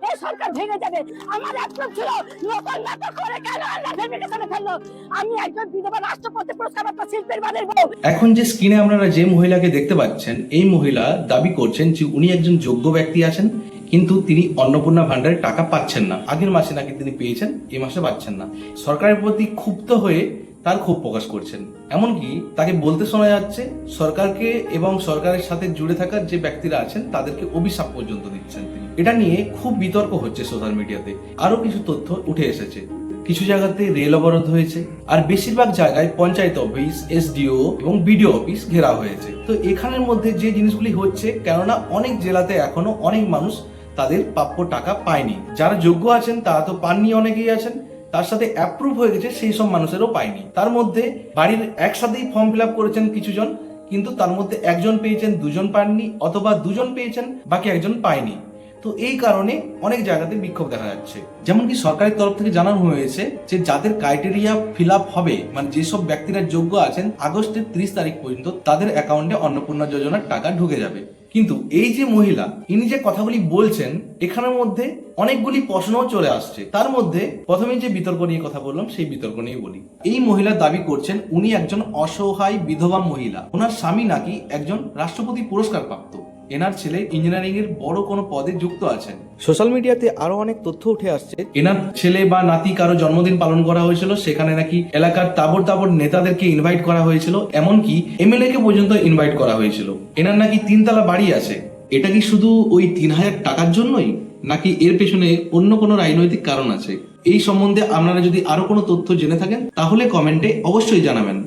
এই সরকার ভেঙে যাবে। আমার একদম ছিল নকল নাটক করে কেন আল্লাহ ভেরিফিকেশনে ফেললো। আমি একজন বিধবা রাষ্ট্রপতি পুরস্কারপ্রাপ্ত শিল্পীর বাড়ির বউ। এখন যে স্ক্রিনে আপনারা যে মহিলাকে দেখতে পাচ্ছেন, এই মহিলা দাবি করছেন যে উনি একজন যোগ্য ব্যক্তি আছেন, কিন্তু তিনি অন্নপূর্ণা ভান্ডারের টাকা পাচ্ছেন না। আগের মাসে নাকি তিনি পেয়েছেন, এই মাসে পাচ্ছেন না। সরকারের প্রতি ক্ষুব্ধ হয়ে তার ক্ষোভ প্রকাশ করছেন। এমনকি তাকে বলতে শোনা যাচ্ছে সরকারকে এবং সরকারের সাথে জুড়ে থাকার যে ব্যক্তিরা আছেন তাদেরকে অভিশাপ পর্যন্ত দিচ্ছেন তিনি। এটা নিয়ে খুব বিতর্ক হচ্ছে সোশ্যাল মিডিয়াতে। আরো কিছু তথ্য উঠে এসেছে। কিছু জায়গাতে রেল অবরোধ হয়েছে, আর বেশিরভাগ জায়গায় পঞ্চায়েত অফিস, এসডিও এবং বিডিও অফিস ঘেরা হয়েছে। তো এখানের মধ্যে যে জিনিসগুলি হচ্ছে, কেননা অনেক জেলাতে এখনো অনেক মানুষ তাদের প্রাপ্য টাকা পায়নি। যারা যোগ্য আছেন তারা তো পাননি, অনেকেই আছেন তার সাথে অ্যাপ্রুভ হয়ে গেছে সেই সব মানুষেরও পায়নি। তার মধ্যে বাড়ির একসাথেই ফর্ম ফিল আপ করেছেন কিছুজন, কিন্তু তার মধ্যে একজন পেয়েছেন, দুজন পাননি, অথবা দুজন পেয়েছেন বাকি একজন পায়নি। তো এই কারণে অনেক জায়গাতে বিক্ষোভ দেখা যাচ্ছে। যেমন কি সরকারের তরফ থেকে জানানো হয়েছে যে যাদের ক্রাইটেরিয়া ফিল আপ হবে, মানে যেসব ব্যক্তিরা যোগ্য আছেন, আগস্টের 30 তারিখ পর্যন্ত তাদের অ্যাকাউন্টে অন্নপূর্ণা যোজনার টাকা ঢুকে যাবে। কিন্তু এই যে মহিলা, ইনি যে কথাগুলি বলছেন, এখানের মধ্যে অনেকগুলি প্রশ্নও চলে আসছে। তার মধ্যে প্রথমে যে বিতর্ক নিয়ে কথা বললাম, সেই বিতর্ক নিয়ে বলি। এই মহিলা দাবি করছেন উনি একজন অসহায় বিধবা মহিলা। ওনার স্বামী নাকি একজন রাষ্ট্রপতি পুরস্কার প্রাপ্ত। এনার ছেলে ইঞ্জিনিয়ারিং এর বড় কোনো পদে যুক্ত আছেন। সোশ্যাল মিডিয়াতে আরো অনেক তথ্য উঠে আসছে, এনার ছেলে বা নাতি কারো জন্মদিন পালন করা হয়েছিল, সেখানে নাকি এলাকার তাবড় তাবড় নেতাদেরকে ইনভাইট করা হয়েছিল, এমনকি এমএলএ কে পর্যন্ত ইনভাইট করা হয়েছিল। এনার নাকি 3 তলা বাড়ি আছে। এটা কি শুধু ওই 3000 টাকার জন্যই, নাকি এর পেছনে অন্য কোনো রাজনৈতিক কারণ আছে? এই সম্বন্ধে আপনারা যদি আরো কোনো তথ্য জেনে থাকেন তাহলে কমেন্টে অবশ্যই জানাবেন।